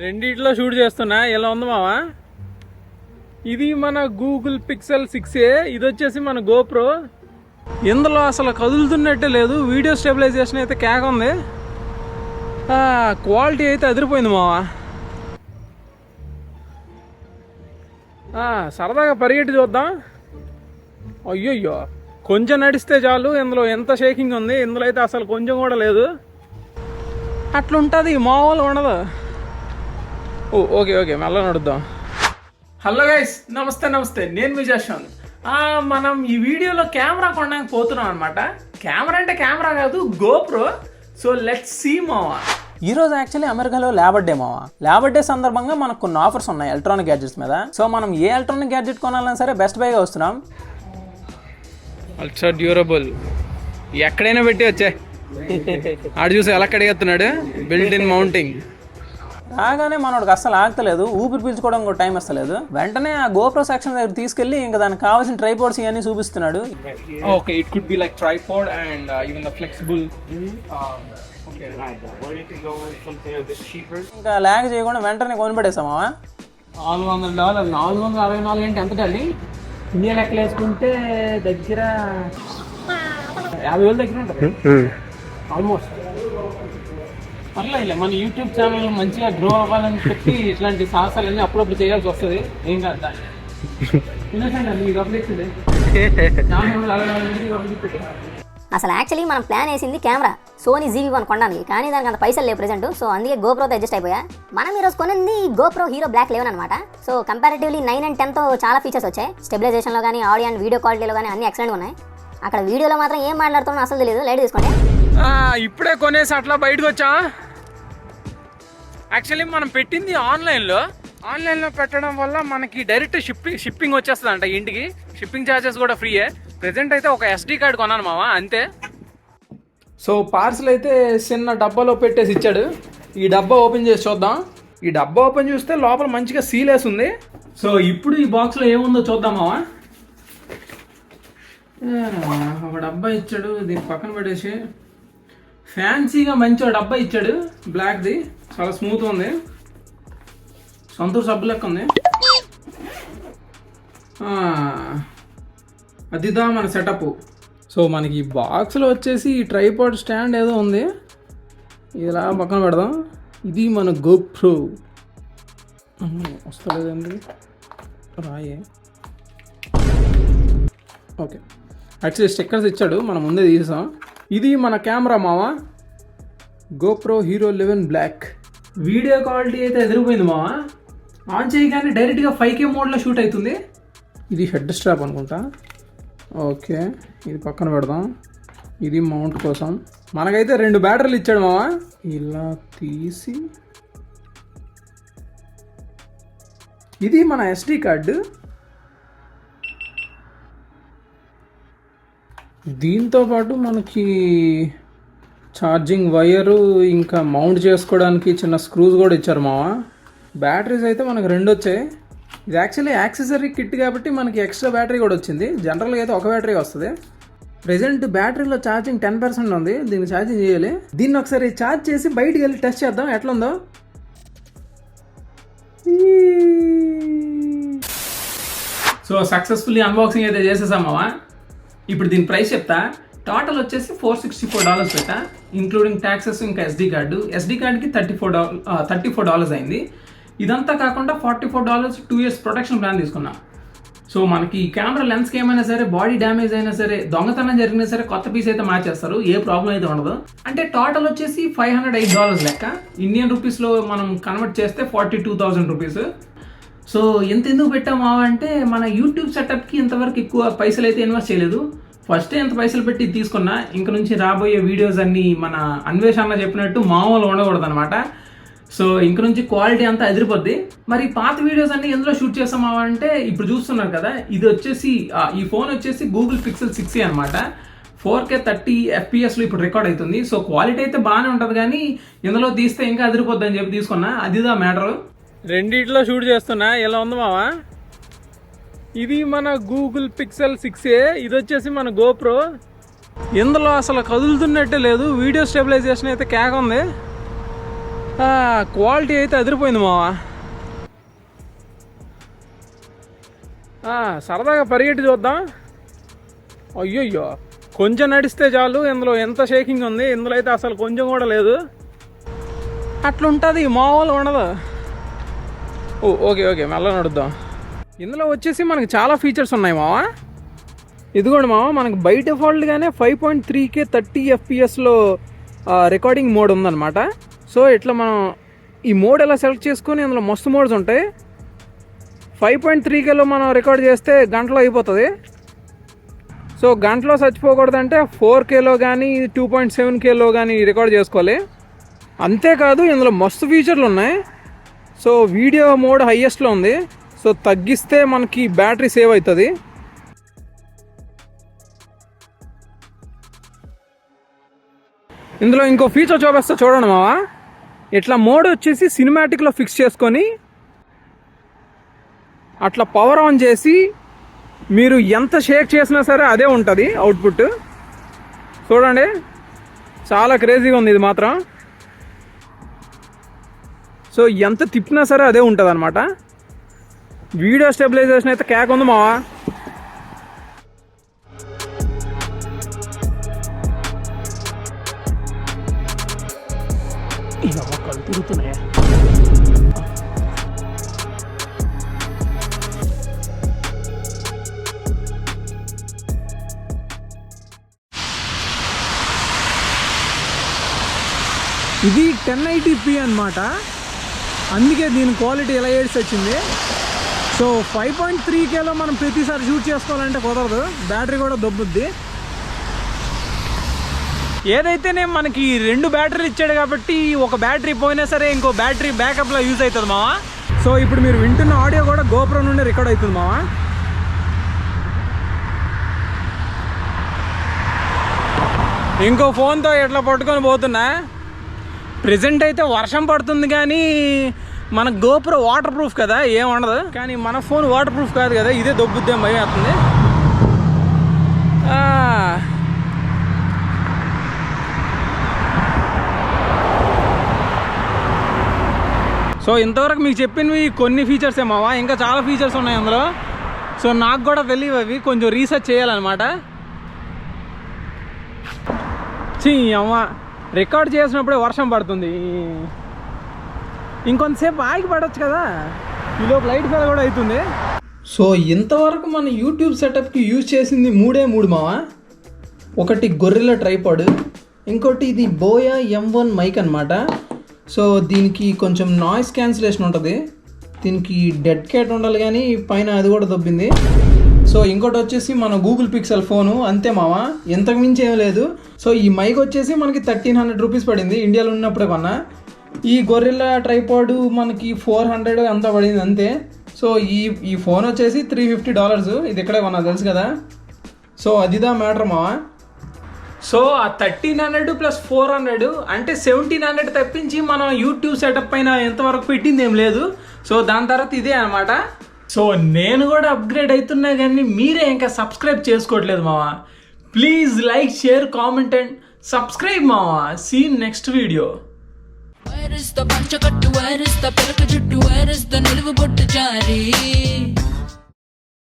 రెండిట్లో షూట్ చేస్తున్నా. ఎలా ఉంది మావా? ఇది మన గూగుల్ పిక్సెల్ 6a, ఇది వచ్చేసి మన గోప్రో. ఇందులో అసలు కదులుతున్నట్టే లేదు. వీడియో స్టెబిలైజేషన్ అయితే కేక ఉంది. క్వాలిటీ అయితే అదిరిపోయింది మావా. సరదాగా పరిగెట్టి చూద్దాం. అయ్యయ్యో, కొంచెం నడిస్తే చాలు. ఇందులో ఎంత షేకింగ్ ఉంది. ఇందులో అయితే అసలు కొంచెం కూడా లేదు. అట్లుంటుంది, మామూలు ఉండదు. ఓకే మెల్ల నడుద్దాం. హలో గైస్, నమస్తే. నేను మీ జస్సు. మనం ఈ వీడియోలో కెమెరా కొనడానికి పోతున్నాం అనమాట. కెమెరా అంటే కెమెరా కాదు, గోప్రో. సో లెట్స్ సీ మావా. ఈరోజు యాక్చువల్లీ అమెరికాలో లేబర్ డే మావా. లేబర్ డే సందర్భంగా మనకు కొన్ని ఆఫర్స్ ఉన్నాయి ఎలక్ట్రానిక్ గ్యాడ్జెట్స్ మీద. సో మనం ఏ ఎలక్ట్రానిక్ గ్యాడ్జెట్ కొనాలన్నా సరే బెస్ట్ బైగా వస్తున్నాం. అల్ట్రా డ్యూరబుల్, ఎక్కడైనా పెట్టి వచ్చే. ఆడు చూసి ఎలా కడిగేస్తున్నాడు, బిల్ట్ ఇన్ మౌంటింగ్. రాగానే మనోడికి అస్సలు ఆగలేదు, ఊపిరి పీల్చుకోవడం కూడా టైం వస్తలేదు. వెంటనే ఆ గోప్రో సెక్షన్ దగ్గర తీసుకెళ్లి ఇంకా దానికి కావాల్సిన ట్రైపోర్డ్స్ ఇవన్నీ చూపిస్తున్నాడు. Okay, it could be like tripod and even the flexible. ఇంకా ల్యాగ్ చేయకుండా వెంటనే కొనిపెట్టేసామా. $400, 464 అంటే ఎంత డాలి? ఇండియా లెక్కలు వేసుకుంటే దగ్గర 50,000 దగ్గర ఉంటుంది ఆల్మోస్ట్. పర్లేదు, మన యూట్యూబ్ ఛానల్ మంచిగా గ్రో అవ్వాలని చెప్పి ఇట్లాంటి సాహసాలన్నీ అప్పుడప్పుడు చేయాల్సి వస్తుంది. ఏం కాదు. అసలు యాక్చువల్లీ మనం ప్లాన్ వేసింది కెమెరా సోనీ ZV-1 కొనడానికి, కానీ దానికి అంత పైసలు లేవు ప్రెజెంట్. సో అందుకే గోప్రోతో అడ్జస్ట్ అయిపోయా. మనం ఈరోజు కొనింది GoPro HERO Black 11 అనమాట. సో కంపారిటివ్లీ 9 and 10తో చాలా ఫీచర్స్ వచ్చాయి. స్టెబిలైజేషన్లో కానీ, ఆడియో అండ్ వీడియో క్వాలిటీలో కానీ అన్ని ఎక్సలెంట్గా ఉన్నాయి. అక్కడ వీడియోలో మాత్రం ఏం మాట్లాడుతున్నా అసలు తెలియదు. లైట్ తీసుకోండి. ఇప్పుడే కొనేసి అట్లా బయటకు వచ్చా. యాక్చువల్లీ మనం పెట్టింది ఆన్లైన్లో పెట్టడం వల్ల మనకి డైరెక్ట్ షిప్పింగ్ వచ్చేస్తుంది అంట ఇంటికి. షిప్పింగ్ ఛార్జెస్ కూడా ఫ్రీయే. ప్రెజెంట్ అయితే ఒక SD కార్డ్ కొన్నాను మావా, అంతే. సో పార్సల్ అయితే చిన్న డబ్బాలో పెట్టేసి ఇచ్చాడు. ఈ డబ్బా ఓపెన్ చేసి చూద్దాం. ఈ డబ్బా ఓపెన్ చేస్తే లోపల మంచిగా సీల్ వేసి ఉంది. సో ఇప్పుడు ఈ బాక్స్లో ఏముందో చూద్దాం మావా. ఒక డబ్బా ఇచ్చాడు, దీన్ని పక్కన పెట్టేసి ఫ్యాన్సీగా మంచి డబ్బా ఇచ్చాడు. బ్లాక్ది, చాలా స్మూత్ ఉంది. సంతూర్ సబ్బు లెక్క ఉంది. అదిదా మన సెటప్. సో మనకి ఈ బాక్స్లో వచ్చేసి ఈ ట్రైపాడ్ స్టాండ్ ఏదో ఉంది, ఇలా పక్కన పెడదాం. ఇది మన గోప్రో. వస్తలేదండి, రాయే. ఓకే, యాక్చువల్లీ స్టిక్కర్స్ ఇచ్చాడు, మనం ముందే తీసాం. ఇది మన కెమెరా మావా, GoPro HERO 11 Black. Video quality అయితే ఎదిరిపోయింది మావా. ఆన్ చేయగానే డైరెక్ట్గా 5K మోడ్లో షూట్ అవుతుంది. ఇది హెడ్ స్ట్రాప్ అనుకుంటా. ఓకే, ఇది పక్కన పెడదాం. ఇది మౌంట్ కోసం. మనకైతే 2 బ్యాటరీలు ఇచ్చాడు మావా. ఇలా తీసి, ఇది మన SD కార్డు. దీంతో పాటు మనకి ఛార్జింగ్ వైరు, ఇంకా మౌంట్ చేసుకోవడానికి చిన్న స్క్రూస్ కూడా ఇచ్చారు మావా. బ్యాటరీస్ అయితే మనకు 2 వచ్చాయి. ఇది యాక్చువల్లీ యాక్సెసరీ కిట్ కాబట్టి మనకి ఎక్స్ట్రా బ్యాటరీ కూడా వచ్చింది. జనరల్గా అయితే ఒక బ్యాటరీ వస్తుంది. ప్రెజెంట్ బ్యాటరీలో ఛార్జింగ్ 10% ఉంది. దీన్ని ఛార్జింగ్ చేయాలి. దీన్ని ఒకసారి ఛార్జ్ చేసి బయటికి వెళ్ళి టెస్ట్ చేద్దాం ఎట్లుందో. సో సక్సెస్ఫుల్లీ అన్బాక్సింగ్ అయితే చేసేసాం మావా. ఇప్పుడు దీని ప్రైస్ చెప్తా. టోటల్ వచ్చేసి $464 పెట్టా, ఇంక్లూడింగ్ ట్యాక్సెస్, ఇంకా SD కార్డు. SD కార్డుకి $34 అయింది. ఇదంతా కాకుండా $44 2 years ప్రొటెక్షన్ ప్లాన్ తీసుకున్నా. సో మనకి కెమెరా లెన్స్కి ఏమైనా సరే బాడీ డ్యామేజ్ అయినా సరే, దొంగతనం జరిగినా సరే కొత్త పీస్ అయితే మార్చేస్తారు. ఏ ప్రాబ్లం అయితే ఉండదు. అంటే టోటల్ వచ్చేసి $508 లెక్క. ఇండియన్ రూపీస్లో మనం కన్వర్ట్ చేస్తే 42,000 రూపీస్. సో ఎందుకు పెట్టామా అంటే, మన యూట్యూబ్ సెటప్కి ఇంతవరకు ఎక్కువ పైసలు అయితే ఇన్వెస్ట్ చేయలేదు. ఫస్టే ఎంత పైసలు పెట్టి తీసుకున్నా. ఇంక నుంచి రాబోయే వీడియోస్ అన్నీ మన అన్వేషణ చెప్పినట్టు మామూలు ఉండకూడదు అనమాట. సో ఇంక నుంచి క్వాలిటీ అంతా ఎదిరిపోద్ది. మరి పాత వీడియోస్ అన్ని ఎందులో షూట్ చేస్తామా అంటే, ఇప్పుడు చూస్తున్నారు కదా, ఇది వచ్చేసి ఈ ఫోన్ వచ్చేసి గూగుల్ పిక్సెల్ 6a అనమాట. 4K 30 FPS ఇప్పుడు రికార్డ్ అవుతుంది. సో క్వాలిటీ అయితే బాగానే ఉంటుంది, కానీ ఇందులో తీస్తే ఇంకా ఎదిరిపోద్ది అని చెప్పి తీసుకున్నా. అదిదా మ్యాటర్. రెండిట్లో షూట్ చేస్తున్నా. ఎలా ఉంది మావా? ఇది మన గూగుల్ పిక్సెల్ 6a, ఇది వచ్చేసి మన గోప్రో. ఇందులో అసలు కదులుతున్నట్టే లేదు. వీడియో స్టెబిలైజేషన్ అయితే కేక ఉంది. క్వాలిటీ అయితే అదిరిపోయింది మావా. సరదాగా పరిగెట్టి చూద్దాం. అయ్యయ్యో, కొంచెం నడిస్తే చాలు. ఇందులో ఎంత షేకింగ్ ఉంది, ఇందులో అయితే అసలు కొంచెం కూడా లేదు. అట్లుంటుంది, మామూలు ఉండదు. ఓకే ఓకే, మెల్ల నడుద్దాం. ఇందులో వచ్చేసి మనకి చాలా ఫీచర్స్ ఉన్నాయి మావా. ఇదిగోండి మావా, మనకి బై డిఫాల్ట్గానే 5.3K 30 FPSలో రికార్డింగ్ మోడ్ ఉందన్నమాట. సో ఇట్లా మనం ఈ మోడ్ ఎలా సెలెక్ట్ చేసుకొని ఇందులో మస్తు మోడ్స్ ఉంటాయి. 5.3Kలో మనం రికార్డ్ చేస్తే గంటలో అయిపోతుంది. సో గంటలో చచ్చిపోకూడదంటే 4Kలో కానీ 2.7Kలో కానీ రికార్డ్ చేసుకోవాలి. అంతేకాదు ఇందులో మస్తు ఫీచర్లు ఉన్నాయి. సో వీడియో మోడ్ హైయెస్ట్లో ఉంది. సో తగ్గిస్తే మనకి బ్యాటరీ సేవ్ అవుతుంది. ఇందులో ఇంకో ఫీచర్ చూపిస్తా చూడండి మావా. ఇట్లా మోడ్ వచ్చేసి సినిమాటిక్లో ఫిక్స్ చేసుకొని అట్లా పవర్ ఆన్ చేసి మీరు ఎంత షేక్ చేసినా సరే అదే ఉంటుంది అవుట్పుట్. చూడండి, చాలా క్రేజీగా ఉంది ఇది మాత్రం. సో ఎంత తిప్పినా సరే అదే ఉంటుంది అనమాట. వీడియో స్టెబిలైజేషన్ అయితే కేక్ ఉంది మావా. తిరుగుతున్నాయా? ఇది 1080p అన్నమాట. అందుకే దీని క్వాలిటీ ఎలా ఏడ్స్ వచ్చింది. సో 5.3Kలో మనం ప్రతిసారి షూట్ చేసుకోవాలంటే కుదరదు, బ్యాటరీ కూడా దొబ్బుద్ది. ఏదైతేనే మనకి 2 బ్యాటరీలు ఇచ్చాడు కాబట్టి ఒక బ్యాటరీ పోయినా సరే ఇంకో బ్యాటరీ బ్యాకప్లో యూజ్ అవుతుంది మావా. సో ఇప్పుడు మీరు వింటున్న ఆడియో కూడా GoPro నుండి రికార్డ్ అవుతుంది మావా. ఇంకో ఫోన్తో ఎట్లా పట్టుకొని పోతున్నా. ప్రెజెంట్ అయితే వర్షం పడుతుంది కానీ మన GoPro వాటర్ ప్రూఫ్ కదా, ఏం ఉండదు. కానీ మన ఫోన్ వాటర్ ప్రూఫ్ కాదు కదా, ఇదే దొబ్బుద్దేం భయం అవుతుంది. సో ఇంతవరకు మీకు చెప్పినవి కొన్ని ఫీచర్సే మావా, ఇంకా చాలా ఫీచర్స్ ఉన్నాయి అందులో. సో నాకు కూడా తెలియవు, అవి కొంచెం రీసెర్చ్ చేయాలన్నమాట. అమ్మ, రికార్డ్ చేసినప్పుడే వర్షం పడుతుంది. ఇంకొంతసేపు ఆగి పడవచ్చు కదా, ఈలోపు లైట్ ఫెయిల్ కూడా అవుతుంది. సో ఇంతవరకు మన యూట్యూబ్ సెటప్కి యూజ్ చేసింది 3 మావా. ఒకటి గొర్రెల ట్రైపాడ్, ఇంకోటి ఇది బోయా M1 మైక్ అనమాట. సో దీనికి కొంచెం నాయిస్ క్యాన్సిలేషన్ ఉంటుంది. దీనికి డెడ్ క్యాట్ ఉండాలి కానీ పైన అది కూడా దొబ్బింది. సో ఇంకోటి వచ్చేసి మన గూగుల్ పిక్సెల్ ఫోను, అంతే మావా, ఇంతకు మించి ఏం లేదు. సో ఈ మైక్ వచ్చేసి మనకి 1300 రూపీస్ పడింది, ఇండియాలో ఉన్నప్పుడే కొన్నా. ఈ గొర్రెల ట్రైపాడ్ మనకి 400 అంతా పడింది అంతే. సో ఈ ఫోన్ వచ్చేసి $350, ఇది ఇక్కడే కొన్నా తెలుసు కదా. సో అదిదా మ్యాటర్ మావా. సో ఆ 1300 + 400 అంటే 1700 తప్పించి మనం యూట్యూబ్ సెటప్ పైన ఎంతవరకు పెట్టింది ఏం లేదు. సో దాని తర్వాత ఇదే అనమాట. సో నేను కూడా అప్గ్రేడ్ అవుతున్నా కానీ మీరే ఇంకా సబ్స్క్రైబ్ చేసుకోవట్లేదు మావా. Please like, share, comment and subscribe మావా. See next video. Where is the పంచకట్టు, where is the పిలక జుట్టు, where is the నిలువు బొట్టు జారీ.